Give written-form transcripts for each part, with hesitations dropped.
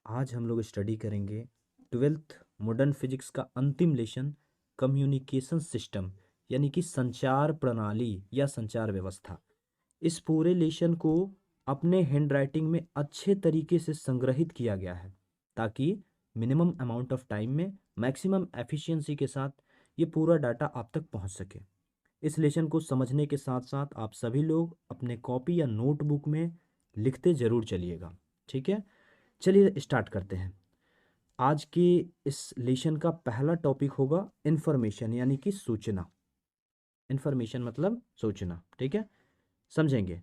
आज हम लोग स्टडी करेंगे ट्वेल्थ मॉडर्न फिजिक्स का अंतिम लेसन कम्युनिकेशन सिस्टम यानी कि संचार प्रणाली या संचार व्यवस्था। इस पूरे लेसन को अपने हैंडराइटिंग में अच्छे तरीके से संग्रहित किया गया है ताकि मिनिमम अमाउंट ऑफ टाइम में मैक्सिमम एफिशिएंसी के साथ ये पूरा डाटा आप तक पहुंच सके। इस लेसन को समझने के साथ साथ आप सभी लोग अपने कॉपी या नोटबुक में लिखते ज़रूर चलिएगा। ठीक है, चलिए स्टार्ट करते हैं। आज के इस लेसन का पहला टॉपिक होगा इंफॉर्मेशन यानी कि सूचना। इंफॉर्मेशन मतलब सूचना, ठीक है, समझेंगे।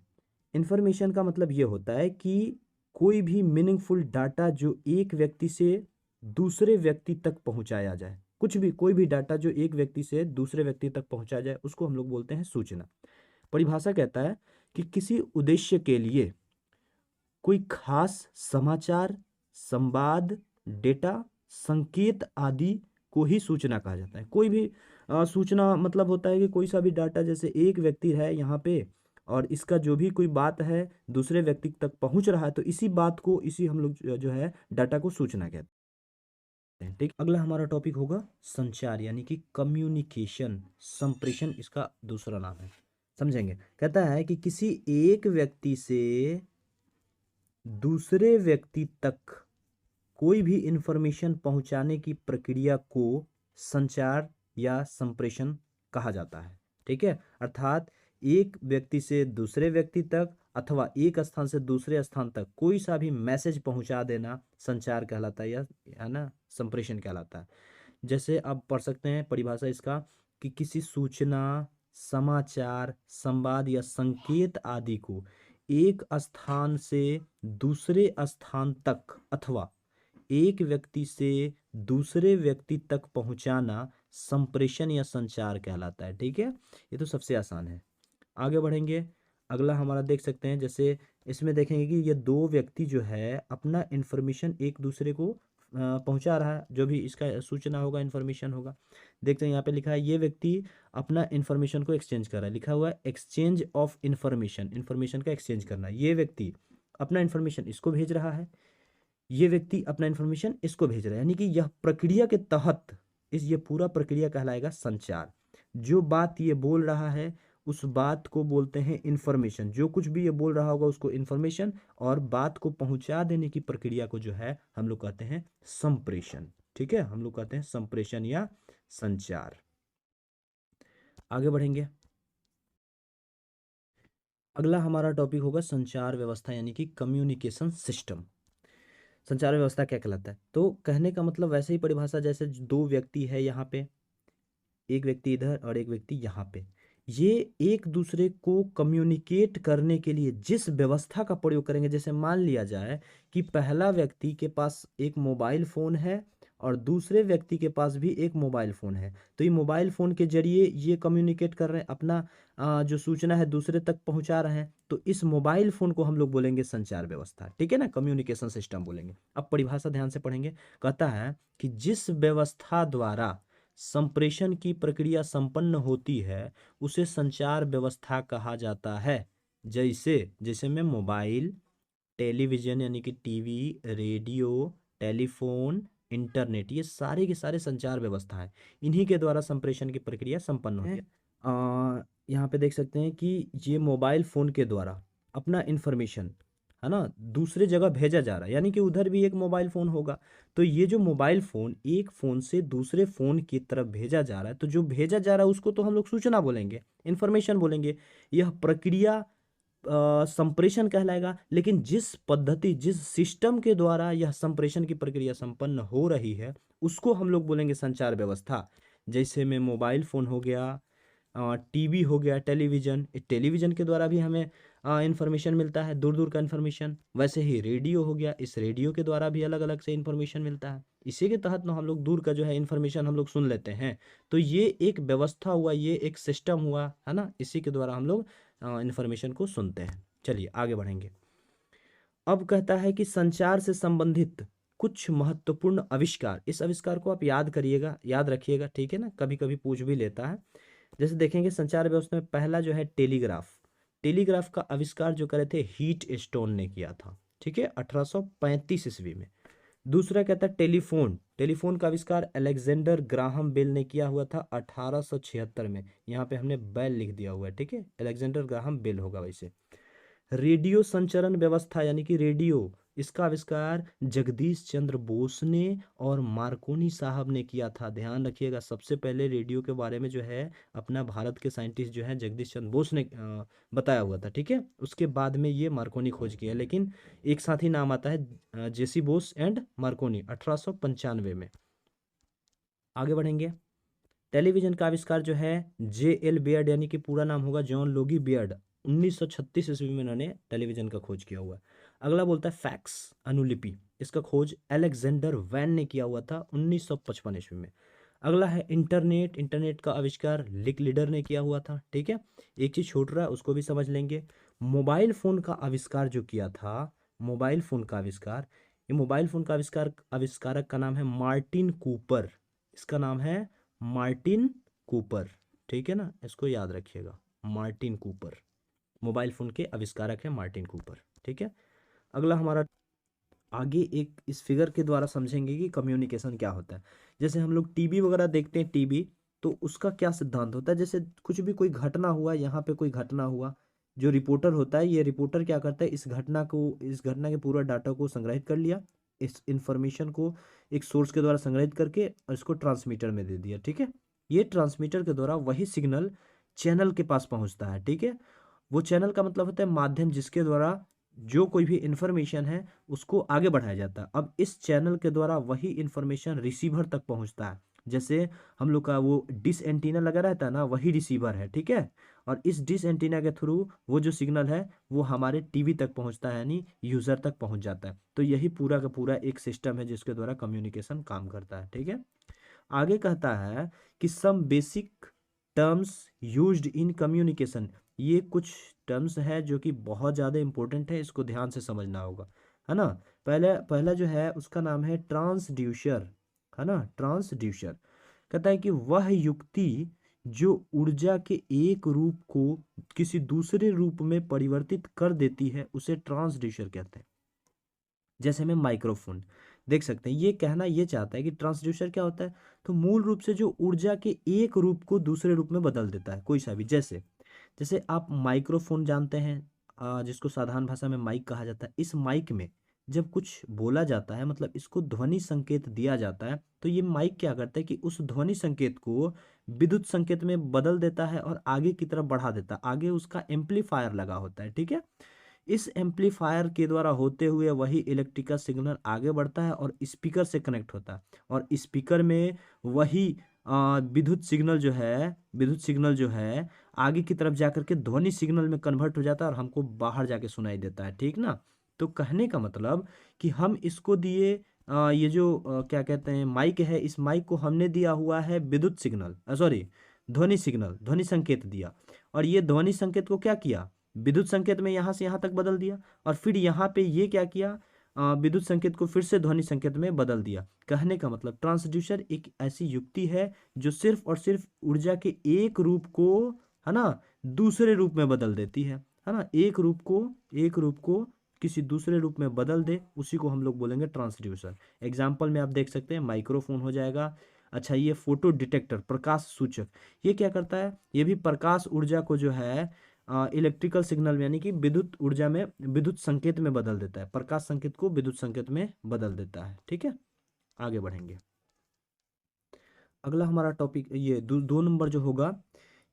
इंफॉर्मेशन का मतलब ये होता है कि कोई भी मीनिंगफुल डाटा जो एक व्यक्ति से दूसरे व्यक्ति तक पहुंचाया जाए, कुछ भी कोई भी डाटा जो एक व्यक्ति से दूसरे व्यक्ति तक पहुंचाया जाए उसको हम लोग बोलते हैं सूचना। परिभाषा कहता है कि किसी उद्देश्य के लिए कोई खास समाचार, संवाद, डेटा, संकेत आदि को ही सूचना कहा जाता है। कोई भी सूचना मतलब होता है कि कोई सा भी डाटा, जैसे एक व्यक्ति है यहाँ पे और इसका जो भी कोई बात है दूसरे व्यक्ति तक पहुंच रहा है तो इसी बात को, इसी हम लोग जो है डाटा को सूचना कहते हैं। ठीक, अगला हमारा टॉपिक होगा संचार यानी कि कम्युनिकेशन, संप्रेषण इसका दूसरा नाम है। समझेंगे। कहता है कि किसी एक व्यक्ति से दूसरे व्यक्ति तक कोई भी इंफॉर्मेशन पहुंचाने की प्रक्रिया को संचार या संप्रेषण कहा जाता है। ठीक है, अर्थात एक व्यक्ति से दूसरे व्यक्ति तक अथवा एक स्थान से दूसरे स्थान तक कोई सा भी मैसेज पहुंचा देना संचार कहलाता है या है ना, संप्रेषण कहलाता है। जैसे आप पढ़ सकते हैं परिभाषा इसका कि किसी सूचना, समाचार, संवाद या संकेत आदि को एक स्थान से दूसरे स्थान तक अथवा एक व्यक्ति से दूसरे व्यक्ति तक पहुंचाना संप्रेषण या संचार कहलाता है। ठीक है, ये तो सबसे आसान है। आगे बढ़ेंगे। अगला हमारा देख सकते हैं, जैसे इसमें देखेंगे कि ये दो व्यक्ति जो है अपना इंफॉर्मेशन एक दूसरे को पहुंचा रहा है, जो भी इसका सूचना होगा, इंफॉर्मेशन होगा। देखते हैं यहाँ पे लिखा है ये व्यक्ति अपना इंफॉर्मेशन को एक्सचेंज कर रहा है, लिखा हुआ है एक्सचेंज ऑफ इंफॉर्मेशन, इंफॉर्मेशन का एक्सचेंज करना। ये व्यक्ति अपना इंफॉर्मेशन इसको भेज रहा है, ये व्यक्ति अपना इंफॉर्मेशन इसको भेज रहा है, यानी कि यह प्रक्रिया के तहत ये पूरा प्रक्रिया कहलाएगा संचार। जो बात ये बोल रहा है उस बात को बोलते हैं इंफॉर्मेशन, जो कुछ भी ये बोल रहा होगा उसको इंफॉर्मेशन, और बात को पहुंचा देने की प्रक्रिया को जो है हम लोग कहते हैं संप्रेषण। ठीक है, हम लोग कहते हैं संप्रेषण या संचार। आगे बढ़ेंगे। अगला हमारा टॉपिक होगा संचार व्यवस्था यानी कि कम्युनिकेशन सिस्टम। संचार व्यवस्था क्या कहलाता है? तो कहने का मतलब वैसे ही परिभाषा जैसे दो व्यक्ति है यहाँ पे, एक व्यक्ति इधर और एक व्यक्ति यहाँ पे, ये एक दूसरे को कम्युनिकेट करने के लिए जिस व्यवस्था का प्रयोग करेंगे, जैसे मान लिया जाए कि पहला व्यक्ति के पास एक मोबाइल फ़ोन है और दूसरे व्यक्ति के पास भी एक मोबाइल फ़ोन है, तो ये मोबाइल फ़ोन के जरिए ये कम्युनिकेट कर रहे हैं, अपना जो सूचना है दूसरे तक पहुंचा रहे हैं, तो इस मोबाइल फ़ोन को हम लोग बोलेंगे संचार व्यवस्था। ठीक है ना, कम्युनिकेशन सिस्टम बोलेंगे। अब परिभाषा ध्यान से पढ़ेंगे। कहता है कि जिस व्यवस्था द्वारा संप्रेषण की प्रक्रिया संपन्न होती है उसे संचार व्यवस्था कहा जाता है। जैसे जैसे में मोबाइल, टेलीविजन यानी कि टीवी, रेडियो, टेलीफोन, इंटरनेट, ये सारे के सारे संचार व्यवस्था है। इन्हीं के द्वारा संप्रेषण की प्रक्रिया संपन्न होती है। यहाँ पे देख सकते हैं कि ये मोबाइल फ़ोन के द्वारा अपना इंफॉर्मेशन है ना दूसरे जगह भेजा जा रहा है, यानी कि उधर भी एक मोबाइल फ़ोन होगा, तो ये जो मोबाइल फ़ोन एक फ़ोन से दूसरे फ़ोन की तरफ भेजा जा रहा है, तो जो भेजा जा रहा है उसको तो हम लोग सूचना बोलेंगे, इंफॉर्मेशन बोलेंगे। यह प्रक्रिया संप्रेषण कहलाएगा। लेकिन जिस पद्धति, जिस सिस्टम के द्वारा यह संप्रेषण की प्रक्रिया संपन्न हो रही है उसको हम लोग बोलेंगे संचार व्यवस्था। जैसे में मोबाइल फ़ोन हो गया, टीवी हो गया, टेलीविज़न, टेलीविज़न के द्वारा भी हमें इंफॉर्मेशन मिलता है, दूर दूर का इंफॉर्मेशन। वैसे ही रेडियो हो गया, इस रेडियो के द्वारा भी अलग अलग से इंफॉर्मेशन मिलता है। इसी के तहत ना हम लोग दूर का जो है इंफॉर्मेशन हम लोग सुन लेते हैं। तो ये एक व्यवस्था हुआ, ये एक सिस्टम हुआ, है ना, इसी के द्वारा हम लोग इंफॉर्मेशन को सुनते हैं। चलिए आगे बढ़ेंगे। अब कहता है कि संचार से संबंधित कुछ महत्वपूर्ण आविष्कार, इस आविष्कार को आप याद करिएगा, याद रखिएगा। ठीक है ना, कभी कभी पूछ भी लेता है। जैसे देखेंगे संचार व्यवस्था में पहला जो है टेलीग्राफ। टेलीग्राफ का आविष्कार जो करे थे हीट स्टोन ने किया था। ठीक है, 1835 ईस्वी में दूसरा कहता है टेलीफोन। टेलीफोन का आविष्कार अलेक्जेंडर ग्राहम बेल ने किया हुआ था 1876 में। यहाँ पे हमने बेल लिख दिया हुआ है, ठीक है, अलेक्जेंडर ग्राहम बेल होगा वैसे। रेडियो संचरण व्यवस्था यानी कि रेडियो, इसका आविष्कार जगदीश चंद्र बोस ने और मार्कोनी साहब ने किया था। ध्यान रखिएगा, सबसे पहले रेडियो के बारे में जो है अपना भारत के साइंटिस्ट जो है जगदीश चंद्र बोस ने बताया हुआ था, ठीक है। उसके बाद में ये मार्कोनी खोज किया, लेकिन एक साथ ही नाम आता है, जेसी बोस एंड मार्कोनी, 1895 में। आगे बढ़ेंगे। टेलीविजन का आविष्कार जो है जे एल बियर्ड, यानी कि पूरा नाम होगा जॉन लोगी बियर्ड, 1936 ईस्वी में इन्होंने टेलीविजन का खोज किया हुआ है। अगला बोलता है फैक्स, अनुलिपि, इसका खोज अलेक्जेंडर वैन ने किया हुआ था 1955 ईस्वी में। अगला है इंटरनेट। इंटरनेट का आविष्कार लिक लीडर ने किया हुआ था, ठीक है। एक चीज छूट रहा है, उसको भी समझ लेंगे। मोबाइल फोन का आविष्कार जो किया था, मोबाइल फोन का आविष्कार, ये मोबाइल फोन का आविष्कारक का नाम है मार्टिन कूपर। इसका नाम है मार्टिन कूपर, ठीक है ना, इसको याद रखिएगा, मार्टिन कूपर। मोबाइल फोन के आविष्कारक है मार्टिन कूपर, ठीक है। अगला हमारा, आगे एक इस फिगर के द्वारा समझेंगे कि कम्युनिकेशन क्या होता है। जैसे हम लोग टीवी वगैरह देखते हैं, टीवी, तो उसका क्या सिद्धांत होता है। जैसे कुछ भी कोई घटना हुआ, यहाँ पे कोई घटना हुआ, जो रिपोर्टर होता है, ये रिपोर्टर क्या करता है, इस घटना के पूरा डाटा को संग्रहित कर लिया, इस इंफॉर्मेशन को एक सोर्स के द्वारा संग्रहित करके और इसको ट्रांसमीटर में दे दिया, ठीक है। ये ट्रांसमीटर के द्वारा वही सिग्नल चैनल के पास पहुंचता है, ठीक है। वो चैनल का मतलब होता है माध्यम जिसके द्वारा जो कोई भी इंफॉर्मेशन है उसको आगे बढ़ाया जाता है। अब इस चैनल के द्वारा वही इंफॉर्मेशन रिसीवर तक पहुंचता है। जैसे हम लोग का वो डिश एंटीना लगा रहता है ना, वही रिसीवर है, ठीक है। और इस डिश एंटीना के थ्रू वो जो सिग्नल है वो हमारे टीवी तक पहुंचता है, यानी यूजर तक पहुंच जाता है। तो यही पूरा का पूरा एक सिस्टम है जिसके द्वारा कम्युनिकेशन काम करता है, ठीक है। आगे कहता है कि some basic terms used in communication. ये कुछ टर्म्स है जो कि बहुत ज़्यादा इंपॉर्टेंट है, इसको ध्यान से समझना होगा, है ना। पहले पहला जो है उसका नाम है ट्रांसड्यूसर, है ना, ट्रांसड्यूसर। कहता है कि वह युक्ति जो ऊर्जा के एक रूप को किसी दूसरे रूप में परिवर्तित कर देती है उसे ट्रांसड्यूसर कहते हैं। जैसे में माइक्रोफोन देख सकते हैं, ये कहना ये चाहता है कि ट्रांसड्यूसर क्या होता है, तो मूल रूप से जो ऊर्जा के एक रूप को दूसरे रूप में बदल देता है, कोई सा भी। जैसे जैसे आप माइक्रोफोन जानते हैं, जिसको साधारण भाषा में माइक कहा जाता है। इस माइक में जब कुछ बोला जाता है, मतलब इसको ध्वनि संकेत दिया जाता है, तो ये माइक क्या करता है कि उस ध्वनि संकेत को विद्युत संकेत में बदल देता है और आगे की तरफ बढ़ा देता है। आगे उसका एम्पलीफायर लगा होता है, ठीक है। इस एम्पलीफायर के द्वारा होते हुए वही इलेक्ट्रिकल सिग्नल आगे बढ़ता है और स्पीकर से कनेक्ट होता है, और स्पीकर में वही विद्युत सिग्नल जो है आगे की तरफ जाकर के ध्वनि सिग्नल में कन्वर्ट हो जाता है और हमको बाहर जाके सुनाई देता है, ठीक ना। तो कहने का मतलब कि हम इसको दिए, ये जो क्या कहते हैं माइक है, इस माइक को हमने दिया हुआ है विद्युत सिग्नल, सॉरी, ध्वनि सिग्नल, ध्वनि संकेत दिया, और ये ध्वनि संकेत को क्या किया, विद्युत संकेत में यहाँ से यहाँ तक बदल दिया, और फिर यहाँ पे ये क्या किया, विद्युत संकेत को फिर से ध्वनि संकेत में बदल दिया। कहने का मतलब ट्रांसड्यूसर एक ऐसी युक्ति है जो सिर्फ और सिर्फ ऊर्जा के एक रूप को, है ना, दूसरे रूप में बदल देती है ना, एक रूप को किसी दूसरे रूप में बदल दे, उसी को हम लोग बोलेंगे ट्रांसड्यूसर। एग्जाम्पल में आप देख सकते हैं माइक्रोफोन हो जाएगा। अच्छा, ये फोटो डिटेक्टर, प्रकाश सूचक, ये क्या करता है, ये भी प्रकाश ऊर्जा को जो है इलेक्ट्रिकल सिग्नल यानी कि विद्युत ऊर्जा में, विद्युत संकेत में बदल देता है, प्रकाश संकेत को विद्युत संकेत में बदल देता है, ठीक है। आगे बढ़ेंगे। अगला हमारा टॉपिक ये दो नंबर जो होगा,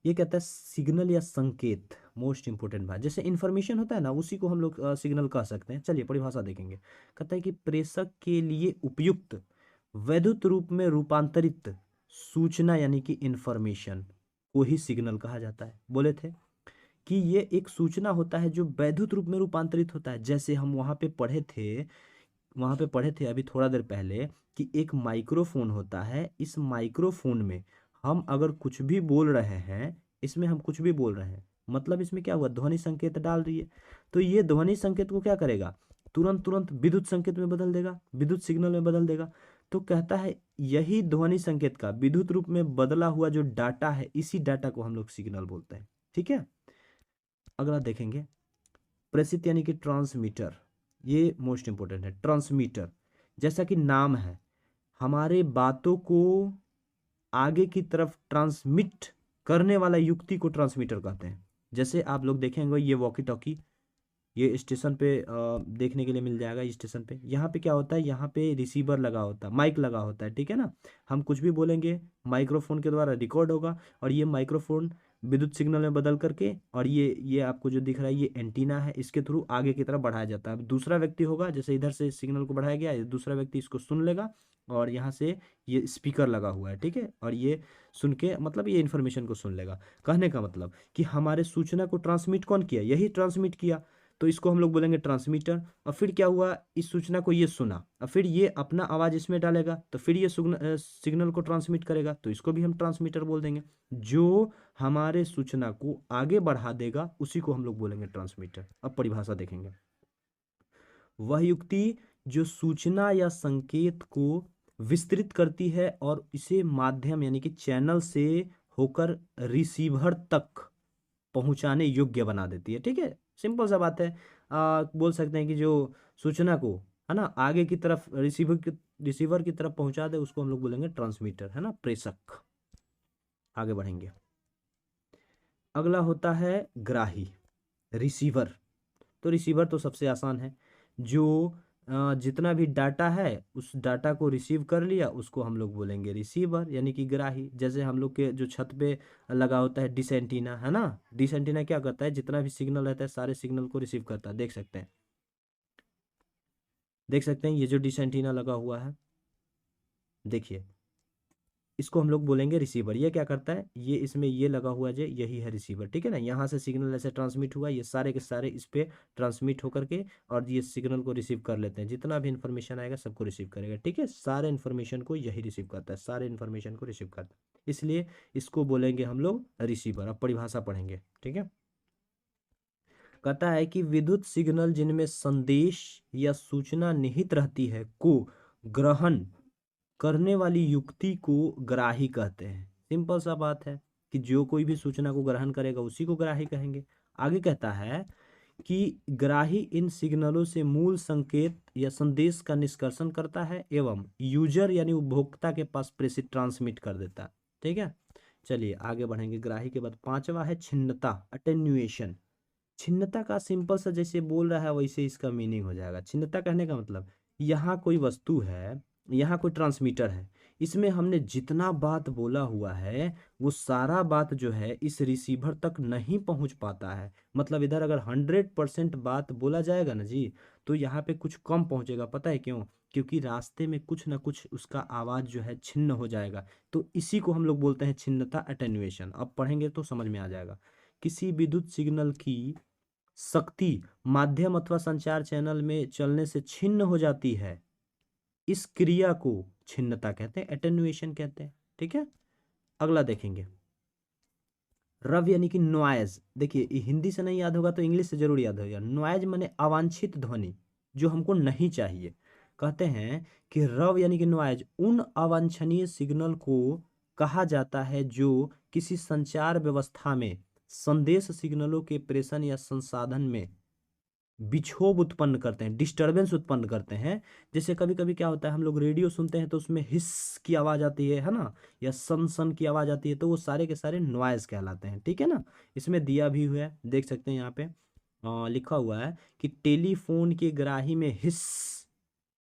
ये कहता है सिग्नल या संकेत, मोस्ट इंपोर्टेंट बात। जैसे इंफॉर्मेशन होता है ना, उसी को हम लोग सिग्नल कह सकते हैं। चलिए परिभाषा देखेंगे। कहता है कि प्रेषक के लिए उपयुक्त वैद्युत रूप में रूपांतरित सूचना यानी कि इंफॉर्मेशन को ही सिग्नल कहा जाता है। बोले थे कि ये एक सूचना होता है जो वैद्युत रूप में रूपांतरित होता है। जैसे हम वहाँ पे पढ़े थे अभी थोड़ा देर पहले कि एक माइक्रोफोन होता है। इस माइक्रोफोन में हम अगर कुछ भी बोल रहे हैं, इसमें हम कुछ भी बोल रहे हैं, मतलब इसमें क्या हुआ, ध्वनि संकेत डाल रही है, तो ये ध्वनि संकेत को क्या करेगा, तुरंत तुरंत विद्युत संकेत में बदल देगा, विद्युत सिग्नल में बदल देगा। तो कहता है यही ध्वनि संकेत का विद्युत रूप में बदला हुआ जो डाटा है, इसी डाटा को हम लोग सिग्नल बोलते हैं, ठीक है। अगला देखेंगे, प्रेषित यानी कि ट्रांसमीटर, ये मोस्ट इंपोर्टेंट है। ट्रांसमीटर जैसा कि नाम है, हमारे बातों को आगे की तरफ ट्रांसमिट करने वाला युक्ति को ट्रांसमीटर कहते हैं। जैसे आप लोग देखेंगे ये वॉकी टॉकी, ये स्टेशन पे देखने के लिए मिल जाएगा। स्टेशन पे यहाँ पे क्या होता है, यहाँ पे रिसीवर लगा होता है, माइक लगा होता है, ठीक है ना। हम कुछ भी बोलेंगे माइक्रोफोन के द्वारा रिकॉर्ड होगा, और ये माइक्रोफोन विद्युत सिग्नल में बदल करके, और ये आपको जो दिख रहा है ये एंटीना है, इसके थ्रू आगे की तरफ बढ़ाया जाता है। अब दूसरा व्यक्ति होगा, जैसे इधर से सिग्नल को बढ़ाया गया, दूसरा व्यक्ति इसको सुन लेगा, और यहाँ से ये स्पीकर लगा हुआ है, ठीक है, और ये सुन के मतलब ये इन्फॉर्मेशन को सुन लेगा। कहने का मतलब कि हमारे सूचना को ट्रांसमिट कौन किया, यही ट्रांसमिट किया, तो इसको हम लोग बोलेंगे ट्रांसमीटर। और फिर क्या हुआ, इस सूचना को ये सुना, और फिर ये अपना आवाज इसमें डालेगा, तो फिर ये सिग्नल को ट्रांसमिट करेगा, तो इसको भी हम ट्रांसमीटर बोल देंगे। जो हमारे सूचना को आगे बढ़ा देगा उसी को हम लोग बोलेंगे ट्रांसमीटर। अब परिभाषा देखेंगे, वह युक्ति जो सूचना या संकेत को विस्तृत करती है और इसे माध्यम यानी कि चैनल से होकर रिसीवर तक पहुंचाने योग्य बना देती है, ठीक है। सिंपल सा बात है। बोल सकते हैं कि जो सूचना को, है ना, आगे की तरफ रिसीवर की तरफ पहुंचा दे उसको हम लोग बोलेंगे ट्रांसमीटर, है ना, प्रेषक। आगे बढ़ेंगे, अगला होता है ग्राही, रिसीवर। तो रिसीवर तो सबसे आसान है, जो जितना भी डाटा है उस डाटा को रिसीव कर लिया उसको हम लोग बोलेंगे रिसीवर यानी कि ग्राही। जैसे हम लोग के जो छत पे लगा होता है डिश एंटीना, है ना, डिश एंटीना क्या करता है, जितना भी सिग्नल रहता है सारे सिग्नल को रिसीव करता है। देख सकते हैं, देख सकते हैं ये जो डिश एंटीना लगा हुआ है, देखिए, इसको हम लोग बोलेंगे रिसीवर। ये क्या करता है, ये इसमें ये लगा हुआ जो यही है रिसीवर, ठीक है ना। यहाँ से सिग्नल ऐसे ट्रांसमिट हुआ, ये सारे के सारे इस पे ट्रांसमिट होकर के और ये सिग्नल को रिसीव कर लेते हैं। जितना भी इन्फॉर्मेशन आएगा सबको रिसीव करेगा, ठीक है। सारे इन्फॉर्मेशन को यही रिसीव करता है, सारे इन्फॉर्मेशन को रिसीव करता है, इसलिए इसको बोलेंगे हम लोग रिसीवर। अब परिभाषा पढ़ेंगे, ठीक है। कहता है कि विद्युत सिग्नल जिनमें संदेश या सूचना निहित रहती है को ग्रहण करने वाली युक्ति को ग्राही कहते हैं। सिंपल सा बात है कि जो कोई भी सूचना को ग्रहण करेगा उसी को ग्राही कहेंगे। आगे कहता है कि ग्राही इन सिग्नलों से मूल संकेत या संदेश का निष्कर्षण करता है एवं यूजर यानी उपभोक्ता के पास प्रेषित ट्रांसमिट कर देता है, ठीक है। चलिए आगे बढ़ेंगे। ग्राही के बाद पांचवा है छिन्नता, अटेन्युएशन। छिन्नता का सिंपल सा जैसे बोल रहा है वैसे इसका मीनिंग हो जाएगा। छिन्नता कहने का मतलब, यहाँ कोई वस्तु है, यहाँ कोई ट्रांसमीटर है, इसमें हमने जितना बात बोला हुआ है वो सारा बात जो है इस रिसीवर तक नहीं पहुंच पाता है। मतलब इधर अगर 100% बात बोला जाएगा ना जी, तो यहाँ पे कुछ कम पहुंचेगा। पता है क्यों? क्योंकि रास्ते में कुछ ना कुछ उसका आवाज जो है छिन्न हो जाएगा। तो इसी को हम लोग बोलते हैं छिन्नता, अटेन्युएशन। अब पढ़ेंगे तो समझ में आ जाएगा। किसी विद्युत सिग्नल की शक्ति माध्यम अथवा संचार चैनल में चलने से छिन्न हो जाती है, इस क्रिया को छिन्नता कहते हैं, एटेन्युएशन कहते हैं, ठीक है। अगला देखेंगे, रव यानी कि नॉइज। देखिए ये हिंदी से नहीं याद होगा तो इंग्लिश से जरूर याद होगा। नॉइज माने अवांछित ध्वनि, जो हमको नहीं चाहिए। कहते हैं कि रव यानी कि नॉइज उन अवांछनीय सिग्नल को कहा जाता है जो किसी संचार व्यवस्था में संदेश सिग्नलों के प्रेषण या संसाधन में विक्षोभ उत्पन्न करते हैं, डिस्टरबेंस उत्पन्न करते हैं। जैसे कभी कभी क्या होता है, हम लोग रेडियो सुनते हैं तो उसमें हिस की आवाज आती है ना, या सन सन की आवाज आती है, तो वो सारे के सारे नॉइज कहलाते हैं, ठीक है ना। इसमें दिया भी हुआ है, देख सकते हैं यहाँ पे लिखा हुआ है कि टेलीफोन के ग्राही में हिस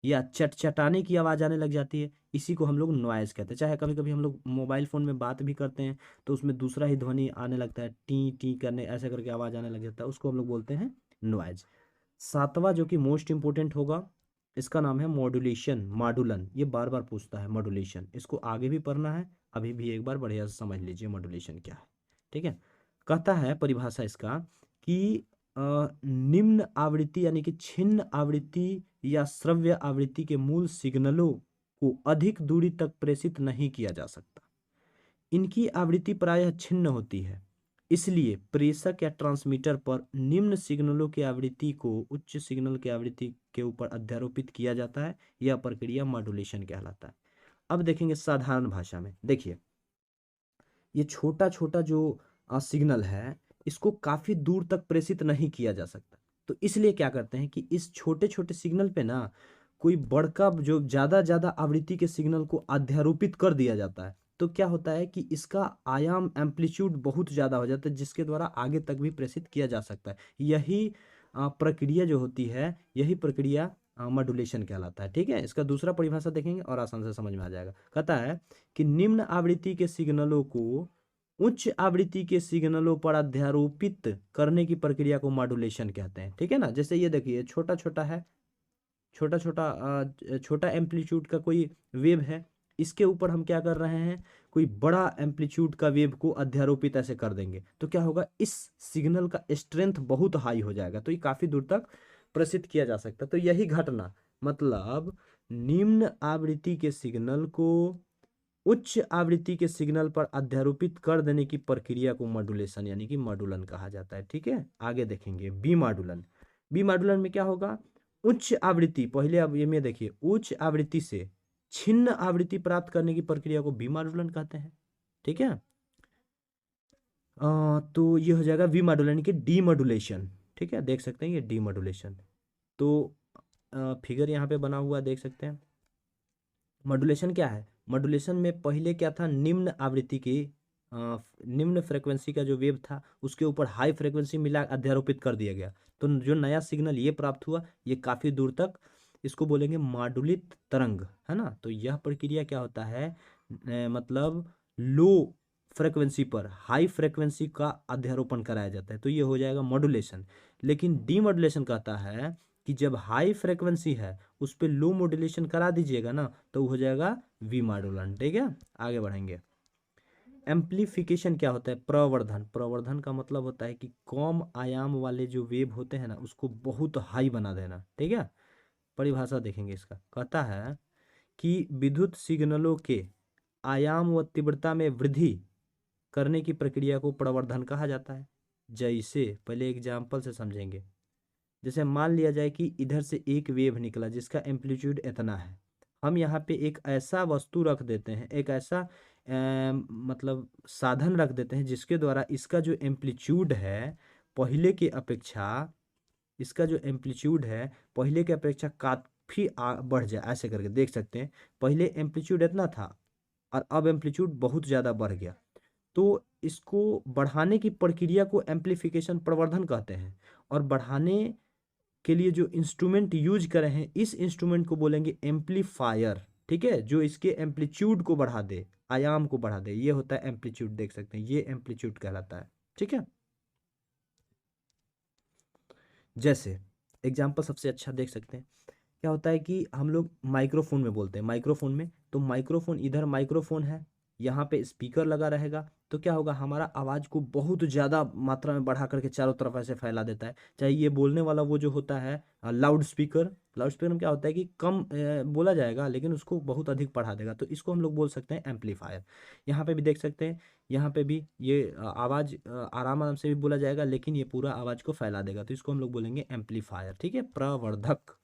या चटचटाने की आवाज आने लग जाती है, इसी को हम लोग नॉइज कहते हैं। चाहे कभी कभी हम लोग मोबाइल फोन में बात भी करते हैं तो उसमें दूसरा ही ध्वनि आने लगता है, टी टी करने ऐसे करके आवाज आने लग जाता है, उसको हम लोग बोलते हैं नॉइज। सातवां जो कि मोस्ट इंपोर्टेंट होगा, इसका नाम है मॉड्यूलेशन, मॉडुलन। ये बार बार पूछता है मॉड्यूलेशन, इसको आगे भी पढ़ना है, अभी भी एक बार बढ़िया से समझ लीजिए मॉड्यूलेशन क्या है, ठीक है। कहता है परिभाषा इसका कि निम्न आवृत्ति यानी कि छिन्न आवृत्ति या श्रव्य आवृत्ति के मूल सिग्नलों को अधिक दूरी तक प्रेषित नहीं किया जा सकता। इनकी आवृत्ति प्रायः छिन्न होती है, इसलिए प्रेषक या ट्रांसमीटर पर निम्न सिग्नलों की आवृत्ति को उच्च सिग्नल की आवृत्ति के ऊपर अध्यारोपित किया जाता है। यह प्रक्रिया मॉड्यूलेशन कहलाता है। अब देखेंगे साधारण भाषा में। देखिए ये छोटा छोटा जो सिग्नल है इसको काफी दूर तक प्रेषित नहीं किया जा सकता, तो इसलिए क्या करते हैं कि इस छोटे छोटे सिग्नल पे ना कोई बड़का जो ज़्यादा आवृत्ति के सिग्नल को अध्यारोपित कर दिया जाता है तो क्या होता है कि इसका आयाम एम्पलीट्यूड बहुत ज़्यादा हो जाता है, जिसके द्वारा आगे तक भी प्रेषित किया जा सकता है। यही प्रक्रिया जो होती है, यही प्रक्रिया मॉड्यूलेशन कहलाता है। ठीक है, इसका दूसरा परिभाषा देखेंगे और आसान से समझ में आ जाएगा। कहता है कि निम्न आवृत्ति के सिग्नलों को उच्च आवृत्ति के सिग्नलों पर अध्यारोपित करने की प्रक्रिया को मॉड्यूलेशन कहते हैं। ठीक है ना, जैसे ये देखिए छोटा छोटा है, छोटा एम्पलीट्यूड का कोई वेव है, इसके ऊपर हम क्या कर रहे हैं, कोई बड़ा एम्पलीट्यूड का वेव को अध्यारोपित ऐसे कर देंगे तो क्या होगा, इस सिग्नल का स्ट्रेंथ बहुत हाई हो जाएगा, तो ये काफी दूर तक प्रेषित किया जा सकता है। तो यही घटना, मतलब निम्न आवृत्ति के सिग्नल को उच्च आवृत्ति के सिग्नल पर अध्यारोपित कर देने की प्रक्रिया को मॉड्यूलेशन यानी कि मॉड्यूलन कहा जाता है। ठीक है, आगे देखेंगे बी मॉड्यूलन। बी मॉड्यूलन में क्या होगा, उच्च आवृत्ति, पहले अब ये में देखिए, उच्च आवृत्ति से छिन्न आवृत्ति प्राप्त करने की प्रक्रिया को बी मॉड्यूलन कहते हैं। ठीक है, तो ये हो जाएगा वी मॉड्यूलन यानी कि डी मॉड्यूलेशन। ठीक है, देख सकते हैं ये डी मॉड्यूलेशन। तो फिगर यहाँ पे बना हुआ देख सकते हैं। मॉड्यूलेशन क्या है, मॉड्यूलेशन में पहले क्या था, निम्न आवृत्ति की निम्न फ्रीक्वेंसी का जो वेव था उसके ऊपर हाई फ्रीक्वेंसी मिला, अध्यारोपित कर दिया गया, तो जो नया सिग्नल ये प्राप्त हुआ ये काफ़ी दूर तक, इसको बोलेंगे मॉड्यूलित तरंग, है ना। तो यह प्रक्रिया क्या होता है, मतलब लो फ्रीक्वेंसी पर हाई फ्रीक्वेंसी का अध्यारोपण कराया जाता है, तो ये हो जाएगा मॉड्यूलेशन। लेकिन डीमॉड्यूलेशन कहता है कि जब हाई फ्रीक्वेंसी है उस पर लो मॉड्यूलेशन करा दीजिएगा ना तो हो जाएगा वी मॉड्यूलन। ठीक है, आगे बढ़ेंगे। एम्प्लीफिकेशन क्या होता है, प्रवर्धन। प्रवर्धन का मतलब होता है कि कम आयाम वाले जो वेव होते हैं ना उसको बहुत हाई बना देना। ठीक है, परिभाषा देखेंगे इसका। कहता है कि विद्युत सिग्नलों के आयाम व तीव्रता में वृद्धि करने की प्रक्रिया को प्रवर्धन कहा जाता है। जैसे पहले एग्जाम्पल से समझेंगे, जैसे मान लिया जाए कि इधर से एक वेव निकला जिसका एम्पलीट्यूड इतना है, हम यहाँ पे एक ऐसा वस्तु रख देते हैं, एक ऐसा मतलब साधन रख देते हैं जिसके द्वारा इसका जो एम्पलीट्यूड है पहले के अपेक्षा, इसका जो एम्पलीट्यूड है पहले के अपेक्षा काफ़ी बढ़ जाए। ऐसे करके देख सकते हैं, पहले एम्पलीट्यूड इतना था और अब एम्पलीट्यूड बहुत ज़्यादा बढ़ गया, तो इसको बढ़ाने की प्रक्रिया को एम्प्लीफिकेशन, प्रवर्धन कहते हैं। और बढ़ाने के लिए जो इंस्ट्रूमेंट यूज करे हैं इस इंस्ट्रूमेंट को बोलेंगे एम्पलीफायर। ठीक है, जो इसके एम्पलीट्यूड को बढ़ा दे, आयाम को बढ़ा दे, ये होता है एम्पलीट्यूड। देख सकते हैं ये एम्पलीट्यूड कहलाता है। ठीक है, जैसे एग्जाम्पल सबसे अच्छा देख सकते हैं, क्या होता है कि हम लोग माइक्रोफोन में बोलते हैं, माइक्रोफोन में, तो माइक्रोफोन, इधर माइक्रोफोन है, यहाँ पे स्पीकर लगा रहेगा, तो क्या होगा, हमारा आवाज़ को बहुत ज़्यादा मात्रा में बढ़ा करके चारों तरफ ऐसे फैला देता है। चाहे ये बोलने वाला वो जो होता है लाउड स्पीकर, लाउड स्पीकर में क्या होता है कि कम बोला जाएगा लेकिन उसको बहुत अधिक बढ़ा देगा, तो इसको हम लोग बोल सकते हैं एम्पलीफायर। यहाँ पे भी देख सकते हैं, यहाँ पे भी ये आवाज़ आराम आराम से भी बोला जाएगा लेकिन ये पूरा आवाज़ को फैला देगा, तो इसको हम लोग बोलेंगे एम्पलीफायर। ठीक है, प्रवर्धक।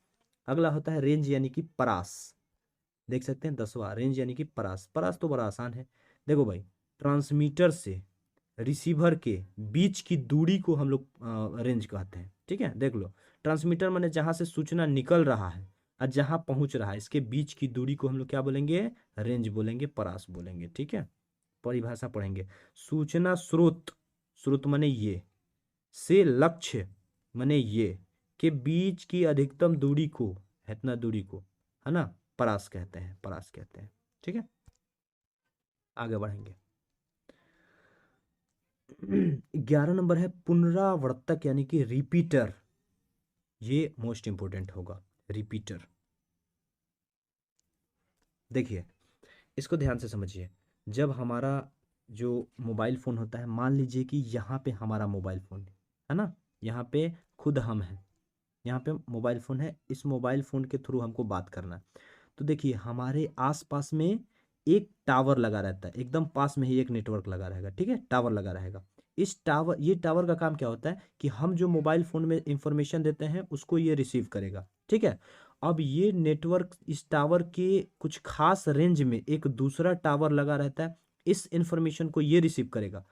अगला होता है रेंज यानी कि परास। देख सकते हैं 10वां, रेंज यानी कि परास। परास तो बड़ा आसान है, देखो भाई, ट्रांसमीटर से रिसीवर के बीच की दूरी को हम लोग रेंज कहते हैं। ठीक है, देख लो, ट्रांसमीटर माने जहां से सूचना निकल रहा है और जहां पहुंच रहा है, इसके बीच की दूरी को हम लोग क्या बोलेंगे, रेंज बोलेंगे, परास बोलेंगे। ठीक है, परिभाषा पढ़ेंगे। सूचना स्रोत, स्रोत माने ये, से लक्ष्य माने ये, के बीच की अधिकतम दूरी को, इतना दूरी को, है ना, परास कहते हैं, परास कहते हैं। ठीक है, आगे बढ़ेंगे। 11 नंबर है पुनरावर्तक यानी कि रिपीटर। ये मोस्ट इंपोर्टेंट होगा, रिपीटर। देखिए, इसको ध्यान से समझिए। जब हमारा जो मोबाइल फ़ोन होता है, मान लीजिए कि यहाँ पे हमारा मोबाइल फ़ोन है ना, यहाँ पे खुद हम हैं, यहाँ पे मोबाइल फ़ोन है, इस मोबाइल फ़ोन के थ्रू हमको बात करना है। तो देखिए हमारे आसपास में एक टावर लगा रहता है, एकदम पास में ही एक नेटवर्क लगा रहेगा। ठीक है, टावर लगा रहेगा। इस टावर, ये टावर का काम क्या होता है कि हम जो मोबाइल फ़ोन में इंफॉर्मेशन देते हैं उसको ये रिसीव करेगा। ठीक है, अब ये नेटवर्क, इस टावर के कुछ खास रेंज में एक दूसरा टावर लगा रहता है, इस इंफॉर्मेशन को ये रिसीव करेगा।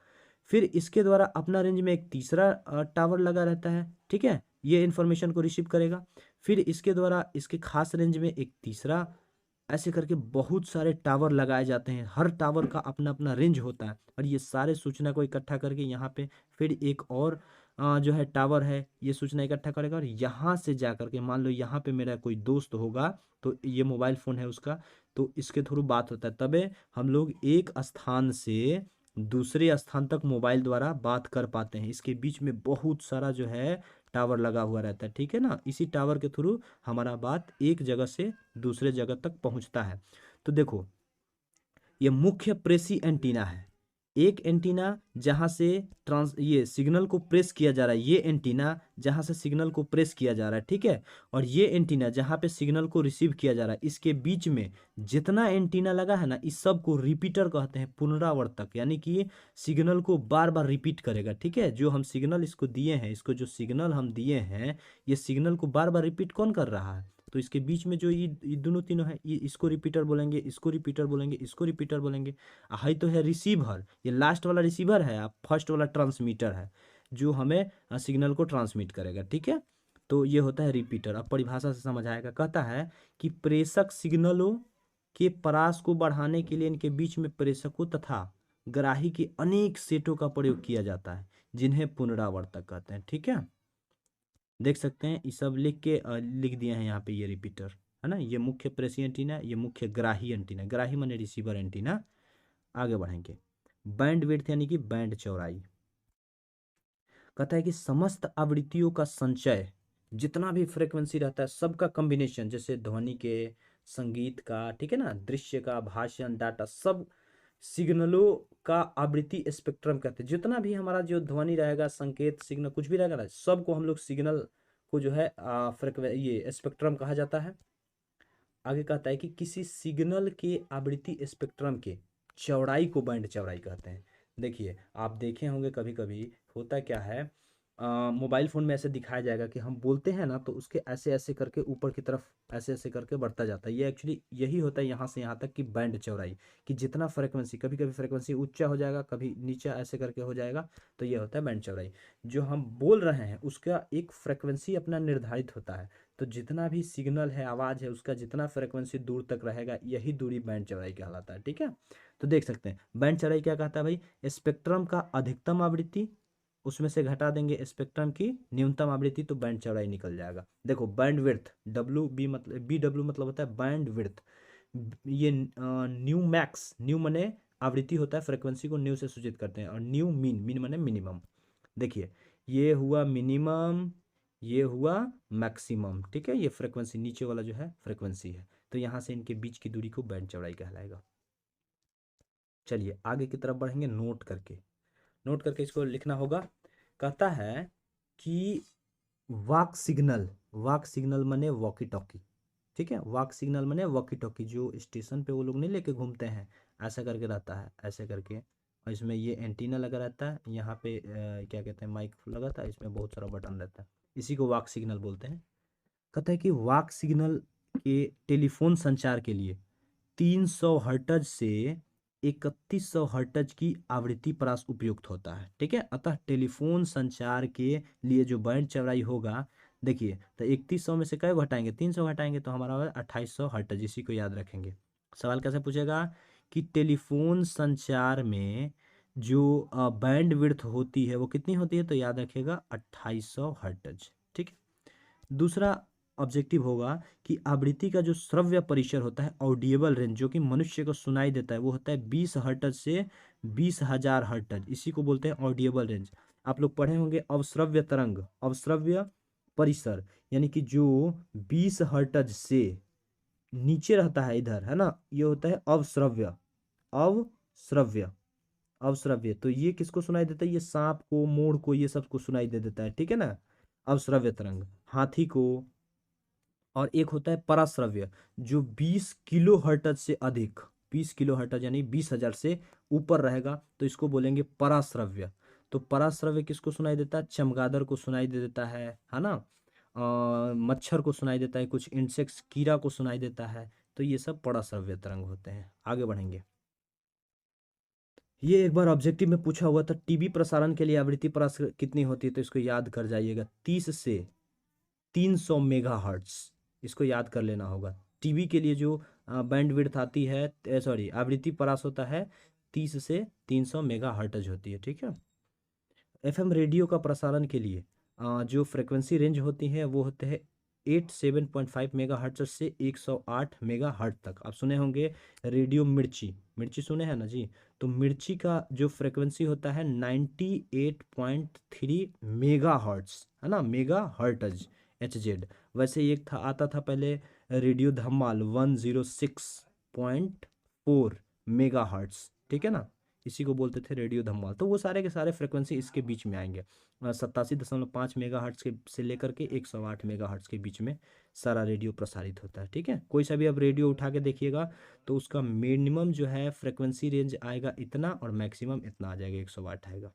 फिर इसके द्वारा अपना रेंज में एक तीसरा टावर लगा रहता है। ठीक है, ये इंफॉर्मेशन को रिसीव करेगा। फिर इसके द्वारा इसके खास रेंज में एक तीसरा, ऐसे करके बहुत सारे टावर लगाए जाते हैं। हर टावर का अपना अपना रेंज होता है और ये सारे सूचना को इकट्ठा करके यहाँ पे फिर एक और जो है टावर है, ये सूचना इकट्ठा करेगा और यहाँ से जा करके मान लो यहाँ पे मेरा कोई दोस्त होगा, तो ये मोबाइल फ़ोन है उसका, तो इसके थ्रू बात होता है, तबे हम लोग एक स्थान से दूसरे स्थान तक मोबाइल द्वारा बात कर पाते हैं। इसके बीच में बहुत सारा जो है टावर लगा हुआ रहता है, ठीक है ना। इसी टावर के थ्रू हमारा बात एक जगह से दूसरे जगह तक पहुंचता है। तो देखो, ये मुख्य प्रेसी एंटीना है। एक एंटीना जहां से ट्रांस ये सिग्नल को प्रेस किया जा रहा है, ये एंटीना जहां से सिग्नल को प्रेस किया जा रहा है, ठीक है। और ये एंटीना जहां पे सिग्नल को रिसीव किया जा रहा है, इसके बीच में जितना एंटीना लगा है ना, इस सब को रिपीटर कहते हैं, पुनरावर्तक। यानी कि सिग्नल को बार बार रिपीट करेगा, ठीक है। जो हम सिग्नल इसको दिए हैं, इसको जो सिग्नल हम दिए हैं, ये सिग्नल को बार बार रिपीट कौन कर रहा है? तो इसके बीच में जो ये दोनों तीनों है, ये इसको रिपीटर बोलेंगे, इसको रिपीटर बोलेंगे, इसको रिपीटर बोलेंगे। हाई तो है रिसीवर, ये लास्ट वाला रिसीवर है, आप फर्स्ट वाला ट्रांसमीटर है जो हमें सिग्नल को ट्रांसमिट करेगा, ठीक है। तो ये होता है रिपीटर। अब परिभाषा से समझ आएगा। कहता है कि प्रेषक सिग्नलों के परास को बढ़ाने के लिए इनके बीच में प्रेषकों तथा ग्राही के अनेक सेटों का प्रयोग किया जाता है, जिन्हें पुनरावर्तक कहते हैं, ठीक है। देख सकते हैं ये सब लिख दिए हैं यहाँ पे, ये रिपीटर है ना। ये मुख्य प्रेसी एंटीना, ये मुख्य ग्राही एंटीना, ग्राही माने रिसीवर एंटीना। आगे बढ़ेंगे। बैंड विड्थ यानी कि बैंड चौड़ाई। कहता है कि समस्त आवृत्तियों का संचय, जितना भी फ्रीक्वेंसी रहता है सबका कॉम्बिनेशन, जैसे ध्वनि के, संगीत का, ठीक है ना, दृश्य का, भाषण, डाटा, सब सिग्नलों का आवृत्ति स्पेक्ट्रम कहते हैं। जितना भी हमारा जो ध्वनि रहेगा, संकेत, सिग्नल, कुछ भी रहेगा ना, सबको हम लोग सिग्नल को जो है ये स्पेक्ट्रम कहा जाता है। आगे कहता है कि किसी सिग्नल के आवृत्ति स्पेक्ट्रम के चौड़ाई को बैंड चौड़ाई कहते हैं। देखिए, आप देखे होंगे कभी कभी होता क्या है, मोबाइल फ़ोन में ऐसे दिखाया जाएगा कि हम बोलते हैं ना, तो उसके ऐसे ऐसे करके ऊपर की तरफ ऐसे ऐसे करके बढ़ता जाता है। ये एक्चुअली यही होता है यहाँ से यहाँ तक कि बैंड चौड़ाई, कि जितना फ्रिक्वेंसी, कभी कभी फ्रिक्वेंसी ऊंचा हो जाएगा, कभी नीचा ऐसे करके हो जाएगा, तो ये होता है बैंड चौड़ाई। जो हम बोल रहे हैं उसका एक फ्रिक्वेंसी अपना निर्धारित होता है, तो जितना भी सिग्नल है, आवाज़ है, उसका जितना फ्रिक्वेंसी दूर तक रहेगा, यही दूरी बैंड चौड़ाई कहलाता है, ठीक है। तो देख सकते हैं बैंड चौड़ाई क्या कहता है भाई, स्पेक्ट्रम का अधिकतम आवृत्ति, उसमें से घटा देंगे स्पेक्ट्रम की न्यूनतम आवृत्ति, तो बैंड चौड़ाई निकल जाएगा। देखो बैंड विड्थ, BW मतलब होता है बैंड विड्थ। ये न्यू मैक्स, न्यू मने आवृत्ति होता है, फ्रिक्वेंसी को न्यू से सूचित करते हैं, और न्यू मीन मने मिनिमम। देखिए, ये हुआ मिनिमम, ये हुआ मैक्सिमम, ठीक है। ये फ्रिक्वेंसी नीचे वाला जो है फ्रिक्वेंसी है, तो यहाँ से इनके बीच की दूरी को बैंड चौड़ाई कहलाएगा। चलिए आगे की तरफ बढ़ेंगे। नोट करके इसको लिखना होगा। कहता है कि वाक सिग्नल मने वॉकी टॉकी, ठीक है। वाक सिग्नल मने वॉकी टॉकी, जो स्टेशन पे वो लोग नहीं लेके घूमते हैं, ऐसा करके रहता है, ऐसे करके, और इसमें ये एंटीना लगा रहता है, यहाँ पे क्या कहते हैं, माइक लगा था, इसमें बहुत सारा बटन रहता है, इसी को वाक सिग्नल बोलते हैं। कहता है कि वाक सिग्नल के टेलीफोन संचार के लिए 300 हर्ट्ज से 3100 हर्ट्ज की आवृत्ति परास उपयुक्त होता है, ठीक है। अतः टेलीफोन संचार के लिए जो बैंड चौड़ाई होगा, देखिए, तो 3100 में से कै घटाएंगे, 300 घटाएंगे, तो हमारा होगा 2800 हर्ट्ज। इसी को याद रखेंगे। सवाल कैसे पूछेगा कि टेलीफोन संचार में जो बैंड विड्थ होती है वो कितनी होती है, तो याद रखिएगा 2800 हर्ट्ज, ठीक है। दूसरा ऑब्जेक्टिव होगा कि आवृत्ति का जो श्रव्य परिसर होता है, ऑडिएबल रेंज, जो कि मनुष्य को सुनाई देता है, वो होता है 20 हर्ट्ज से 20,000 हर्ट्ज। इसी को बोलते हैं ऑडिएबल रेंज। आप लोग पढ़े होंगे अवश्रव्य तरंग, अवश्रव्य परिसर, यानी कि जो 20 हर्ट्ज से नीचे रहता है इधर, है ना, ये होता है अवश्रव्य। अवश्रव्य, अवश्रव्य, तो ये किसको सुनाई देता है, ये सांप को, मोर को, ये सबको सुनाई दे देता है, ठीक है ना, अवश्रव्य तरंग, हाथी को। और एक होता है पराश्रव्य, जो 20 किलो हर्ट्ज से अधिक, 20 किलो हर्ट्ज यानी 20,000 से ऊपर रहेगा, तो इसको बोलेंगे पराश्रव्य। तो पराश्रव्य किसको सुनाई देता है, चमगादड़ को सुनाई दे देता है ना, मच्छर को सुनाई देता है, कुछ इंसेक्ट्स, कीड़ा को सुनाई देता है, तो ये सब पराश्रव्य तरंग होते हैं। आगे बढ़ेंगे। ये एक बार ऑब्जेक्टिव में पूछा हुआ था, टीवी प्रसारण के लिए आवृत्ति परास कितनी होती है, तो इसको याद कर जाइएगा, 30 से 300 मेगाहर्ट्ज, इसको याद कर लेना होगा। टीवी के लिए जो बैंड विड्थ आती है, सॉरी आवृत्ति परास होता है 30 से 300 मेगाहर्ट्ज होती है, ठीक है। एफएम रेडियो का प्रसारण के लिए जो फ्रिक्वेंसी रेंज होती है वो होते हैं 87.5 मेगाहर्ट्ज से 108 मेगाहर्ट्ज तक। आप सुने होंगे रेडियो मिर्ची, मिर्ची सुने हैं ना जी। तो मिर्ची का जो फ्रिक्वेंसी होता है 98.3 मेगाहर्ट्ज, है ना, मेगाहर्ट्ज HZ। वैसे एक था, आता था पहले रेडियो धमाल 106.4 मेगाहर्ट्ज, ठीक है ना, इसी को बोलते थे रेडियो धमाल। तो वो सारे के सारे फ्रिक्वेंसी इसके बीच में आएंगे, 87.5 मेगाहर्ट्ज के से लेकर के 108 मेगाहर्ट्ज के बीच में सारा रेडियो प्रसारित होता है, ठीक है। कोई सा भी अब रेडियो उठा के देखिएगा तो उसका मिनिमम जो है फ्रिक्वेंसी रेंज आएगा इतना और मैक्सिमम इतना आ जाएगा, 108 आएगा।